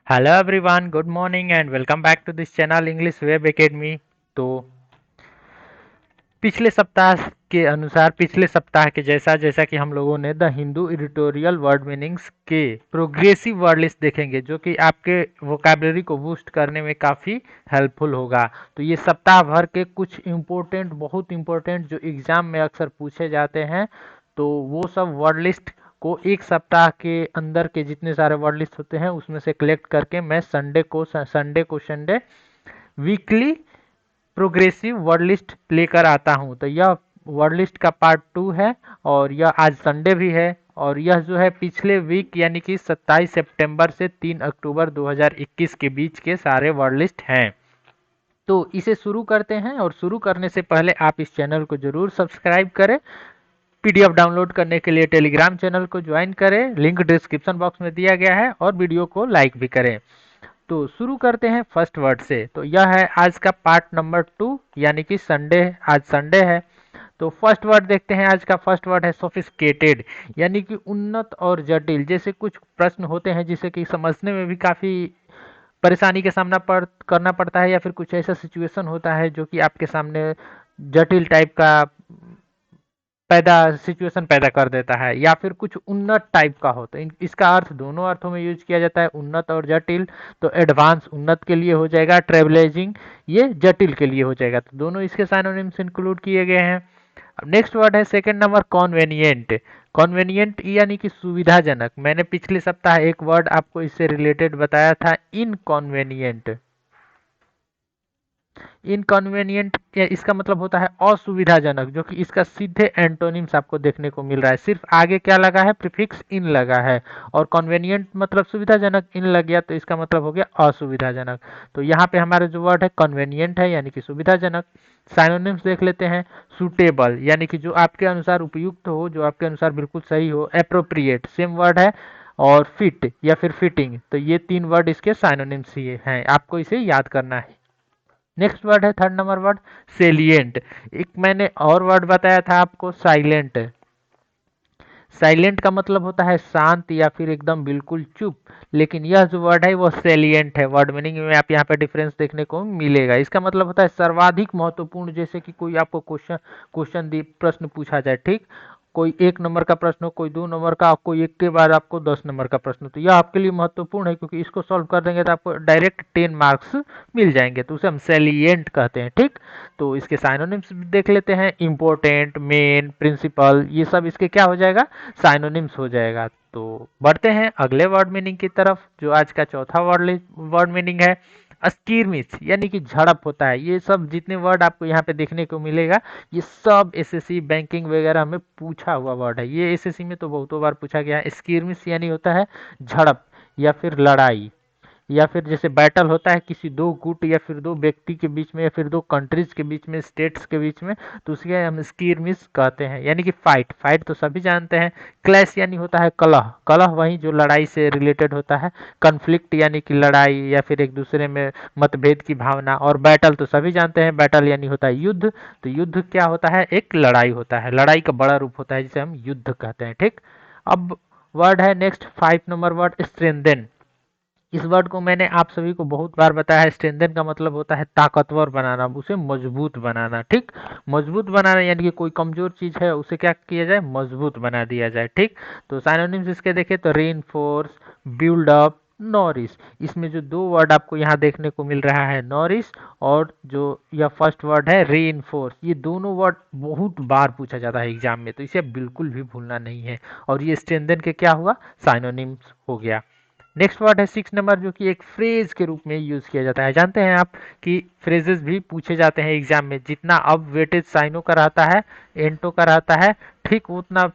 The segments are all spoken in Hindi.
Hello everyone, good morning and welcome back to this channel English web academy. तो पिछले सप्ताह के अनुसार पिछले सप्ताह के जैसा जैसा कि हम लोगों ने the Hindu editorial word meanings के प्रोग्रेसिव वर्ड लिस्ट देखेंगे, जो कि आपके वोकैबुलरी को बूस्ट करने में काफ़ी हेल्पफुल होगा। तो ये सप्ताह भर के कुछ इम्पोर्टेंट, बहुत इम्पोर्टेंट जो एग्ज़ाम में अक्सर पूछे जाते हैं, तो वो सब वर्ड लिस्ट को एक सप्ताह के अंदर के जितने सारे वर्ड लिस्ट होते हैं उसमें से कलेक्ट करके मैं Sunday weekly progressive word list लेकर आता हूं। तो यह वर्ड लिस्ट का पार्ट 2 है और यह आज संडे भी है। और यह जो है पिछले वीक यानी कि 27 सितंबर से 3 अक्टूबर 2021 के बीच के सारे वर्ड लिस्ट हैं। तो इसे शुरू करते हैं, और शुरू करने से पहले आप इस चैनल को जरूर सब्सक्राइब करें। पीडीएफ डाउनलोड करने के लिए टेलीग्राम चैनल को ज्वाइन करें, लिंक डिस्क्रिप्शन बॉक्स में दिया गया है, और वीडियो को लाइक भी करें। तो शुरू करते हैं फर्स्ट वर्ड से। तो यह है आज का पार्ट नंबर 2 यानी कि संडे, आज संडे है। तो फर्स्ट वर्ड देखते हैं। आज का फर्स्ट वर्ड है सोफिस्टिकेटेड, यानी कि उन्नत और जटिल। जैसे कुछ प्रश्न होते हैं जिसे कि समझने में भी काफ़ी परेशानी का सामना करना पड़ता है, या फिर कुछ ऐसा सिचुएशन होता है जो कि आपके सामने जटिल टाइप का सिचुएशन पैदा कर देता है, या फिर कुछ उन्नत टाइप का हो। तो इसका अर्थ दोनों अर्थों में यूज किया जाता है, उन्नत और जटिल। तो एडवांस उन्नत के लिए हो जाएगा, ट्रेवलेजिंग ये जटिल के लिए हो जाएगा। तो दोनों इसके साइनोनिम्स इंक्लूड किए गए हैं। अब नेक्स्ट वर्ड है सेकंड नंबर, कॉन्वेनियंट। कॉन्वेनियंट यानी कि सुविधाजनक। मैंने पिछले सप्ताह एक वर्ड आपको इससे रिलेटेड बताया था, इनकॉन्वेनियंट। इनकन्वीनियंट इसका मतलब होता है असुविधाजनक, जो कि इसका सीधे एंटोनिम्स आपको देखने को मिल रहा है। सिर्फ आगे क्या लगा है, प्रीफिक्स इन लगा है, और कन्वीनियंट मतलब सुविधाजनक, इन लग गया तो इसका मतलब हो गया असुविधाजनक। तो यहाँ पे हमारा जो वर्ड है कन्वीनियंट है, यानी कि सुविधाजनक। साइनोनिम्स देख लेते हैं। सूटेबल यानी कि जो आपके अनुसार उपयुक्त हो, जो आपके अनुसार बिल्कुल सही हो। एप्रोप्रिएट सेम वर्ड है। और फिट या फिर फिटिंग, तो ये तीन वर्ड इसके साइनोनिम्स ही हैं, आपको इसे याद करना है। नेक्स्ट वर्ड है थर्ड नंबर वर्ड, सेलिएंट। एक मैंने और वर्ड बताया था आपको, साइलेंट। साइलेंट का मतलब होता है शांत या फिर एकदम बिल्कुल चुप, लेकिन यह जो वर्ड है वो सेलिएंट है। वर्ड मीनिंग में आप यहाँ पे डिफरेंस देखने को मिलेगा। इसका मतलब होता है सर्वाधिक महत्वपूर्ण। जैसे कि कोई आपको क्वेश्चन प्रश्न पूछा जाए, ठीक, कोई एक नंबर का प्रश्न हो, कोई दो नंबर का, कोई एक के बाद आपको 10 नंबर का प्रश्न हो, तो यह आपके लिए महत्वपूर्ण है, क्योंकि इसको सॉल्व कर देंगे तो आपको डायरेक्ट 10 मार्क्स मिल जाएंगे। तो उसे हम सेलिएंट कहते हैं, ठीक। तो इसके साइनोनिम्स देख लेते हैं। इम्पोर्टेंट, मेन, प्रिंसिपल, ये सब इसके क्या हो जाएगा, साइनोनिम्स हो जाएगा। तो बढ़ते हैं अगले वर्ड मीनिंग की तरफ, जो आज का चौथा वर्ड मीनिंग है, स्कीर्मिस, यानी कि झड़प होता है। ये सब जितने वर्ड आपको यहाँ पे देखने को मिलेगा, ये सब एसएससी बैंकिंग वगैरह में पूछा हुआ वर्ड है। ये एसएससी में तो बहुतों बार पूछा गया है। स्कीर्मिस यानी होता है झड़प या फिर लड़ाई, या फिर जैसे बैटल होता है किसी दो गुट या फिर दो व्यक्ति के बीच में, या फिर दो कंट्रीज के बीच में, स्टेट्स के बीच में, तो उसके हम स्कीर्मिस कहते हैं, यानी कि फाइट। फाइट तो सभी जानते हैं। क्लैश यानी होता है कलह। कलह वही जो लड़ाई से रिलेटेड होता है। कन्फ्लिक्ट यानी कि लड़ाई या फिर एक दूसरे में मतभेद की भावना। और बैटल तो सभी जानते हैं, बैटल यानी होता है युद्ध। तो युद्ध क्या होता है, एक लड़ाई होता है, लड़ाई का बड़ा रूप होता है जिसे हम युद्ध कहते हैं, ठीक। अब वर्ड है नेक्स्ट 5 नंबर वर्ड, स्ट्रेंथन। इस वर्ड को मैंने आप सभी को बहुत बार बताया है। स्ट्रेंथन का मतलब होता है ताकतवर बनाना, उसे मजबूत बनाना, ठीक। मजबूत बनाना यानी कि कोई कमजोर चीज है उसे क्या किया जाए, मजबूत बना दिया जाए, ठीक। तो साइनोनिम्स इसके देखें तो रीइंफोर्स, बिल्ड अप, नॉरिश। इसमें जो दो वर्ड आपको यहाँ देखने को मिल रहा है, नॉरिश और जो यह फर्स्ट वर्ड है रीइंफोर्स, ये दोनों वर्ड बहुत बार पूछा जाता है एग्जाम में, तो इसे बिल्कुल भी भूलना नहीं है। और ये स्ट्रेंथन के क्या हुआ, साइनोनिम्स हो गया। नेक्स्ट वर्ड है 6 नंबर, जो कि एक फ्रेज के रूप में यूज किया जाता है। जानते हैं आप कि फ्रेजेस भी पूछे जाते हैं एग्जाम में। जितना अब वेटेज साइनो का रहता है, एंटो का रहता है, ठीक उतना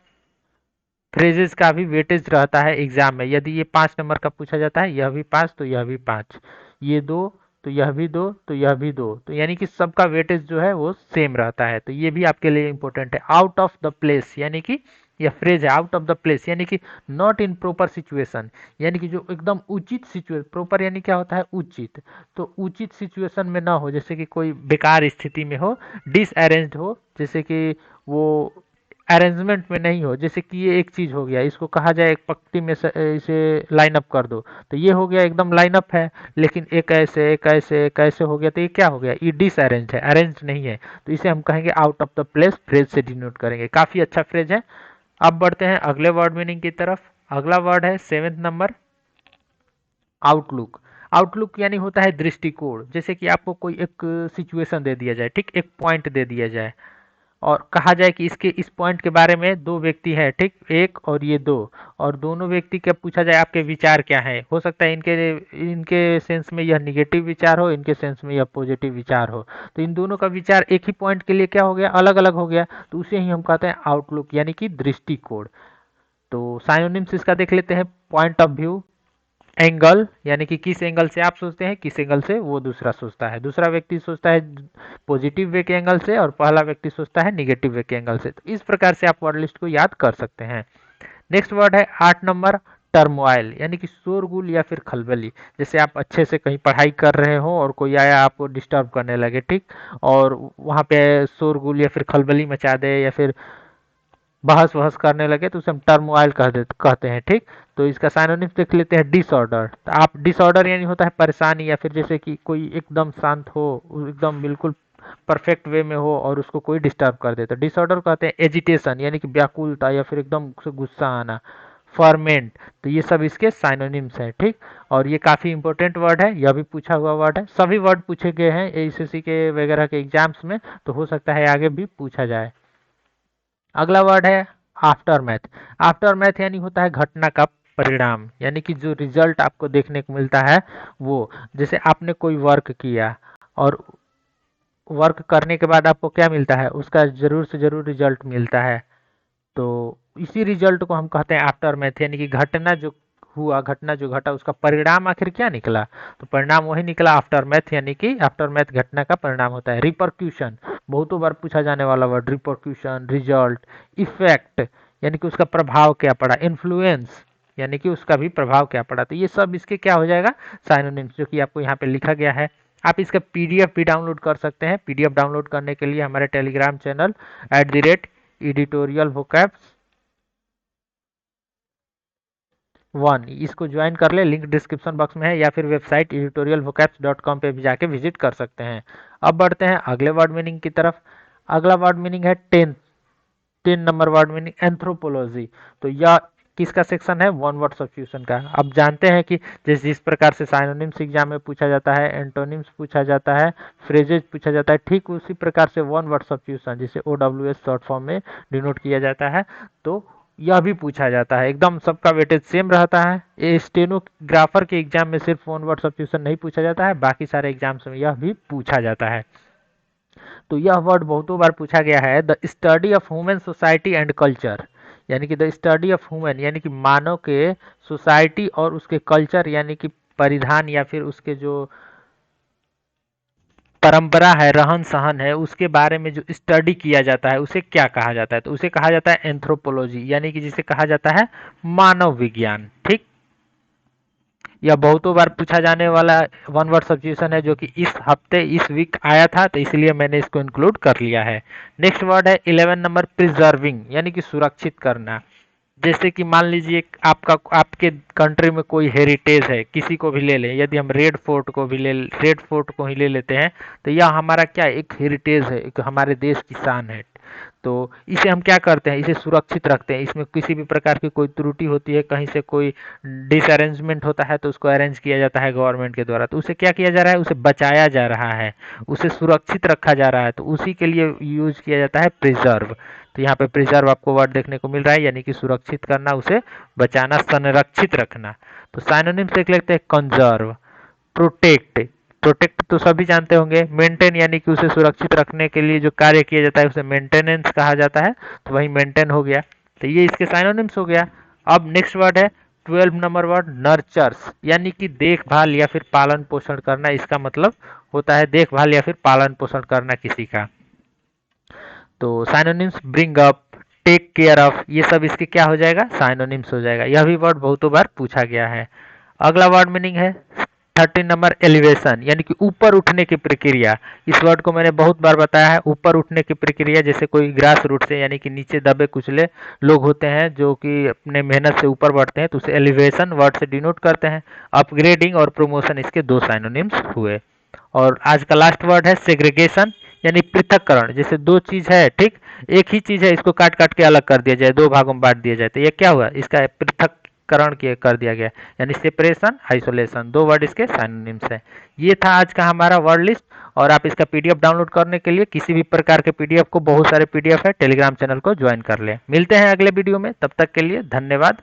फ्रेजेस का भी वेटेज रहता है एग्जाम में। यदि ये 5 नंबर का पूछा जाता है, यह भी 5 तो यह भी 5, ये 2 तो यह भी 2 तो यह भी 2, तो यानी कि सबका वेटेज जो है वो सेम रहता है। तो ये भी आपके लिए इंपॉर्टेंट है। आउट ऑफ द प्लेस यानी कि यह फ्रेज है आउट ऑफ द प्लेस, यानी कि नॉट इन प्रॉपर सिचुएशन, यानी कि जो एकदम उचित सिचुएशन, प्रॉपर यानी क्या होता है, उचित, तो उचित सिचुएशन में ना हो। जैसे कि कोई बेकार स्थिति में हो, डिसअरेंज्ड हो, जैसे कि वो अरेंजमेंट में नहीं हो। जैसे कि ये एक चीज हो गया, इसको कहा जाए एक पंक्ति में इसे लाइन अप कर दो, तो ये हो गया एकदम लाइन अप है, लेकिन एक ऐसे एक ऐसे एक ऐसे हो गया, तो ये क्या हो गया, ये डिसअरेंज है, अरेंज नहीं है। तो इसे हम कहेंगे out of the place phrase से डिनोट करेंगे। काफी अच्छा फ्रेज है। अब बढ़ते हैं अगले वर्ड मीनिंग की तरफ। अगला वर्ड है 7th नंबर, आउटलुक। आउटलुक यानी होता है दृष्टिकोण। जैसे कि आपको कोई एक सिचुएशन दे दिया जाए, ठीक, एक पॉइंट दे दिया जाए और कहा जाए कि इसके इस पॉइंट के बारे में दो व्यक्ति हैं, ठीक, एक और ये दो, और दोनों व्यक्ति का पूछा जाए आपके विचार क्या है। हो सकता है इनके इनके सेंस में यह निगेटिव विचार हो, इनके सेंस में यह पॉजिटिव विचार हो, तो इन दोनों का विचार एक ही पॉइंट के लिए क्या हो गया, अलग अलग हो गया, तो उसे ही हम कहते हैं आउटलुक यानी कि दृष्टिकोण। तो साइनोनिम्स इसका देख लेते हैं। पॉइंट ऑफ व्यू, एंगल यानी कि किस एंगल से आप सोचते हैं, किस एंगल से वो दूसरा सोचता है। दूसरा व्यक्ति सोचता है पॉजिटिव वे के एंगल से और पहला व्यक्ति सोचता है निगेटिव वे के एंगल से। तो इस प्रकार से आप वर्ड लिस्ट को याद कर सकते हैं। नेक्स्ट वर्ड है 8 नंबर, टर्मोइल यानी कि शोरगुल या फिर खलबली। जैसे आप अच्छे से कहीं पढ़ाई कर रहे हो और कोई आया आपको डिस्टर्ब करने लगे, ठीक, और वहाँ पे शोरगुल या फिर खलबली मचा दे या फिर बहस वहस करने लगे, तो उसे हम टर्मोइल कहते हैं, ठीक। तो इसका साइनोनिम देख लेते हैं, डिसऑर्डर। तो आप डिसऑर्डर यानी होता है परेशानी, या फिर जैसे कि कोई एकदम शांत हो, एकदम बिल्कुल परफेक्ट वे में हो और उसको कोई डिस्टर्ब कर दे, तो डिसऑर्डर कहते हैं। एजिटेशन यानी कि व्याकुलता या फिर एकदम से गुस्सा आना। फॉर्मेंट, तो ये सब इसके साइनोनिम्स हैं, ठीक। और ये काफी इंपॉर्टेंट वर्ड है, यह भी पूछा हुआ वर्ड है। सभी वर्ड पूछे गए हैं एसएससी के वगैरह के एग्जाम्स में, तो हो सकता है आगे भी पूछा जाए। अगला वर्ड है आफ्टर मैथ। आफ्टर मैथ यानी होता है घटना का परिणाम, यानी कि जो रिजल्ट आपको देखने को मिलता है वो। जैसे आपने कोई वर्क किया और वर्क करने के बाद आपको क्या मिलता है, उसका जरूर से जरूर रिजल्ट मिलता है। तो इसी रिजल्ट को हम कहते हैं आफ्टर मैथ, यानी कि घटना जो हुआ, घटना जो घटा, उसका परिणाम आखिर क्या निकला, तो परिणाम वही निकला आफ्टर मैथ, यानी कि आफ्टर मैथ घटना का परिणाम होता है। रिपरक्यूशन, बहुतों बार पूछा जाने वाला वर्ड, रिपरक्यूशन, रिजल्ट। इफेक्ट यानी कि उसका प्रभाव क्या पड़ा। इन्फ्लुएंस यानी कि उसका भी प्रभाव क्या पड़ा। तो ये सब इसके क्या हो जाएगा, साइनोनिम्स, जो कि आपको यहाँ पे लिखा गया है। आप इसका पीडीएफ भी डाउनलोड कर सकते हैं। पीडीएफ डाउनलोड करने के लिए हमारे टेलीग्राम चैनल @editorial vocab 1 इसको ज्वाइन कर ले, लिंक डिस्क्रिप्शन बॉक्स में है, या फिर वेबसाइट editorialvocabs.com पे भी जाके विजिट कर सकते हैं। अब बढ़ते हैं अगले वर्ड मीनिंग की तरफ। अगला वर्ड मीनिंग है 10 नंबर वर्ड मीनिंग, एंथ्रोपोलॉजी। तो यह किसका सेक्शन है, वन वर्ड सब्स्टिट्यूशन का। अब जानते हैं कि जिस प्रकार से साइनोनिम्स एग्जाम में पूछा जाता है, एंटोनिम्स पूछा जाता है, फ्रेजेज पूछा जाता है, ठीक उसी प्रकार से वन वर्ड सब्स्टिट्यूशन, जिसे OWS शॉर्ट फॉर्म में डिनोट किया जाता है, तो यह भी पूछा जाता है। एकदम सबका वेटेज सेम रहता है। ये स्टेनोग्राफर के एग्जाम में सिर्फ वन वर्ड सब्स्टिट्यूशन नहीं पूछा जाता है, बाकी सारे एग्जाम्स में यह भी पूछा जाता है। तो यह वर्ड बहुतों बार पूछा गया है। The study of human society and culture, यानी कि द स्टडी ऑफ ह्यूमन यानी कि मानव के सोसाइटी और उसके कल्चर यानी कि परिधान या फिर उसके जो परंपरा है, रहन सहन है, उसके बारे में जो स्टडी किया जाता है उसे क्या कहा जाता है, तो उसे कहा जाता है एंथ्रोपोलॉजी, यानी कि जिसे कहा जाता है मानव विज्ञान, ठीक। यह बहुतों बार पूछा जाने वाला वन वर्ड सब्स्टिट्यूशन है, जो कि इस हफ्ते इस वीक आया था, तो इसलिए मैंने इसको इंक्लूड कर लिया है। नेक्स्ट वर्ड है 11 नंबर, प्रिजर्विंग यानी कि सुरक्षित करना। जैसे कि मान लीजिए आपका आपके कंट्री में कोई हेरिटेज है, किसी को भी ले लें, यदि हम रेड फोर्ट को ही ले लेते हैं, तो यह हमारा क्या एक हेरिटेज है, एक हमारे देश की शान है। तो इसे हम क्या करते हैं, इसे सुरक्षित रखते हैं। इसमें किसी भी प्रकार की कोई त्रुटि होती है, कहीं से कोई डिसअरेंजमेंट होता है, तो उसको अरेंज किया जाता है गवर्नमेंट के द्वारा, तो उसे क्या किया जा रहा है, उसे बचाया जा रहा है, उसे सुरक्षित रखा जा रहा है, तो उसी के लिए यूज किया जाता है प्रिजर्व। तो यहाँ पे प्रिजर्व आपको वर्ड देखने को मिल रहा है, यानी कि सुरक्षित करना, उसे बचाना, संरक्षित रखना। तो साइनोनिम्स देख लेते हैं, कंजर्व, प्रोटेक्ट, प्रोटेक्ट तो सभी जानते होंगे। मेंटेन यानी कि उसे सुरक्षित रखने के लिए जो कार्य किया जाता है उसे मेंटेनेंस कहा जाता है, तो वही मेंटेन हो गया। तो ये इसके साइनोनिम्स हो गया। अब नेक्स्ट वर्ड है 12 नंबर वर्ड, नर्चर्स यानी कि देखभाल या फिर पालन पोषण करना। इसका मतलब होता है देखभाल या फिर पालन पोषण करना किसी का। तो synonyms bring up, take care of, ये सब इसके क्या हो जाएगा, साइनोनिम्स हो जाएगा। यह भी वर्ड बहुतों बार पूछा गया है। अगला वर्ड मीनिंग है 13 नंबर एलिवेशन, यानी कि ऊपर उठने की प्रक्रिया। इस वर्ड को मैंने बहुत बार बताया है। ऊपर उठने की प्रक्रिया, जैसे कोई ग्रास रूट से यानी कि नीचे दबे कुचले लोग होते हैं जो कि अपने मेहनत से ऊपर बढ़ते हैं, तो उसे एलिवेशन वर्ड से डिनोट करते हैं। अपग्रेडिंग और प्रमोशन इसके दो साइनोनिम्स हुए। और आज का लास्ट वर्ड है सेग्रीगेशन, यानी पृथककरण। जैसे दो चीज है, ठीक, एक ही चीज है, इसको काट काट के अलग कर दिया जाए, दो भागों में बांट दिया जाए, तो ये क्या हुआ, इसका पृथककरण कर दिया गया, यानी सेपरेशन, आइसोलेशन, दो वर्ड इसके साइनोनिम्स है। ये था आज का हमारा वर्ड लिस्ट। और आप इसका पीडीएफ डाउनलोड करने के लिए किसी भी प्रकार के पीडीएफ को, बहुत सारे पीडीएफ है, टेलीग्राम चैनल को ज्वाइन कर लें। मिलते हैं अगले वीडियो में, तब तक के लिए धन्यवाद।